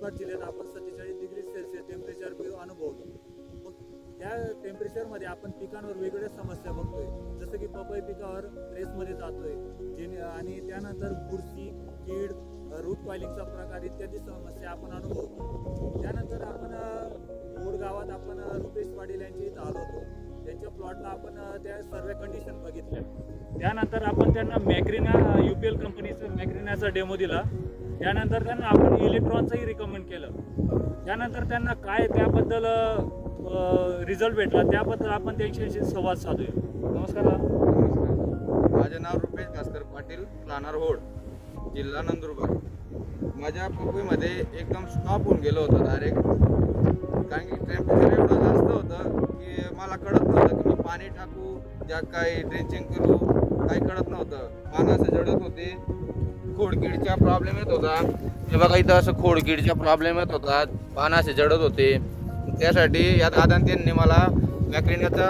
समर जिल्ह्यात आपण 47 degree Celsius temperature अनुभवतो. मग त्या टेम्परेचरमध्ये आपण पिकांवर वेगवेगळ्या समस्या बघतोय, जसं की पपई पिकावर रेसमध्ये जातोय आणि त्यानंतर बुरशी, कीड, रूट कॉइलिंगचा प्रकार इत्यादी समस्या आपण अनुभवतो. त्यानंतर आपण बोर गावात आपण रुपेश पाटील यांच्या इथं आलो होतो. त्यांच्या प्लॉटला आपण त्या सर्व कंडिशन बघितल्या. त्यानंतर आपण त्यांना मॅक्रिना UPL कंपनीचं मॅक्रिनाचा डेमो दिला. त्यानंतर त्यांना आपण इलेक्ट्रॉनचंही रिकमेंड केलं. त्यानंतर त्यांना काय त्याबद्दल रिझल्ट भेटला त्याबद्दल आपण त्यांच्याशी संवाद साधूया. नमस्कार. माझे नाव रुपेश भास्कर पाटील, राहणार होड, जिल्हा नंदुरबार. माझ्या पपईमध्ये एकदम स्टॉप होऊन गेलं होतं डायरेक्ट, कारण की टेम्परेचर एवढं जास्त होतं की मला कळत नव्हतं की मी पाणी टाकू ज्या काही ड्रेंचिंग करू, काही कळत नव्हतं. पानाचे जडत होते, खोडकीडचा प्रॉब्लेम येत होता. हे बघा इथं असं खोडकीडचा प्रॉब्लेम येत होता, पानाचे जडत होते. त्यासाठी या दादांनी त्यांनी मला मॅक्रिनाचा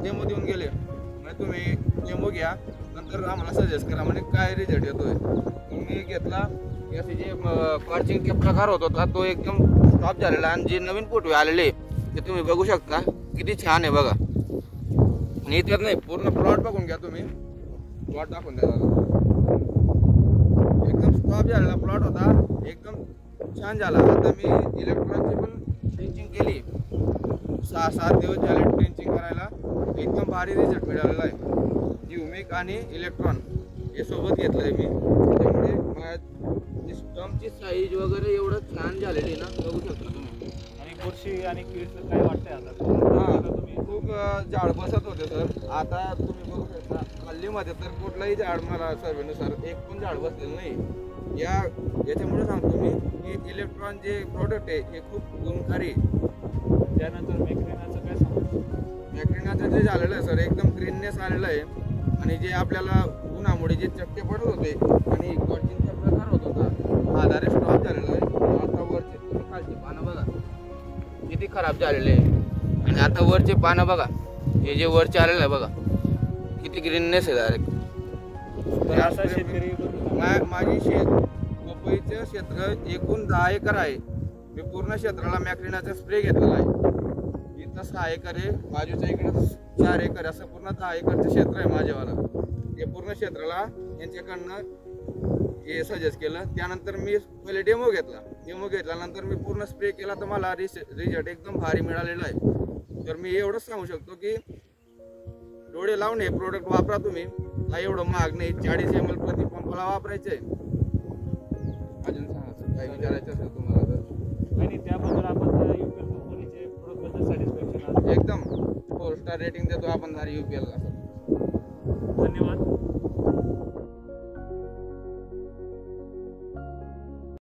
डेमो देऊन गेले. म्हणजे तुम्ही डेमो घ्या, नंतर आम्हाला सजेस्ट करा म्हणजे काय रिझल्ट येतोय. मी घेतला. याचे जे कॉर्चिंगचे प्रकार होत होता तो एकदम स्टॉप झालेला आणि जे नवीन फुटवे आलेले ते तुम्ही बघू शकता किती छान आहे बघा. आणि इथं नाही, पूर्ण प्लॉट बघून घ्या तुम्ही. प्लॉट दाखवून द्या दादा. एकदम स्टॉप झालेला प्लॉट होता, एकदम छान झाला. आता मी इलेक्ट्रॉनची पण ड्रेंचिंग केली. 6-7 दिवस झाले ड्रेंचिंग करायला. एकदम भारी रिझल्ट मिळालेला आहे. ह्युमिक आणि इलेक्ट्रॉन हे सोबत घेतलं आहे मी. त्यामुळे स्टमची साईज वगैरे एवढं छान झालेली ना, बघू शकता तुम्ही. आणि बुरशी आणि कीडचं काय वाटतंय आता? हां, तुम्ही खूप झाड बसत होते सर. आता तुम्ही बघू शकता हल्लीमध्ये तर कुठलंही झाड मला सर्वेनुसार एक पण झाड बसलेलं नाही. याच्यामुळे सांगतो मी की इलेक्ट्रॉन जे प्रोडक्ट आहे हे खूप गुणकारी. त्यानंतर मॅक्रिनाचं काय सांगतो? मॅक्रिनाचं जे झालेलं आहे सर, एकदम ग्रीननेस आलेलं आहे. आणि जे आपल्याला उन्हामुळे जे चटके पडत होते आणि कॉर्चिंगचा प्रकार होत होता, हा डायरेक्ट स्टॉप झालेला आहे. आता वरचे तुम्ही खालची पानं बघा किती खराब झालेले आहे. आणि आता वरचे पानं बघा, हे जे वरचे आलेलं आहे बघा किती ग्रीननेस आहे डायरेक्ट. तर असा शेतकरी माझी पपईचं क्षेत्र एकूण 10 एकर आहे. मी पूर्ण क्षेत्राला मॅक्रिनाचा स्प्रे घेतलेला आहे. इथं 6 एकर आहे, बाजूच्या इकडे 4 एकर, असं पूर्ण 10 एकरचं क्षेत्र आहे माझ्यावाला. हे पूर्ण क्षेत्राला यांच्याकडनं हे सजेस्ट केलं. त्यानंतर मी पहिले डेमो घेतल्यानंतर मी पूर्ण स्प्रे केला तर मला रिझल्ट एकदम भारी मिळालेला आहे. तर मी एवढंच सांगू शकतो की डोळे लावून हे प्रोडक्ट वापरा तुम्ही. काही एवढं महाग नाही, 40 ml प्रति पंपाला वापरायचं आहे. अजून सांगा काय विचारायचं असेल तुम्हाला तर. आणि त्याबद्दल आपण UPL कंपनीचे प्रोडक्टबद्दल सॅटिस्फॅक्शन एकदम 4 स्टार रेटिंग देतो आपण UPL ला. धन्यवाद.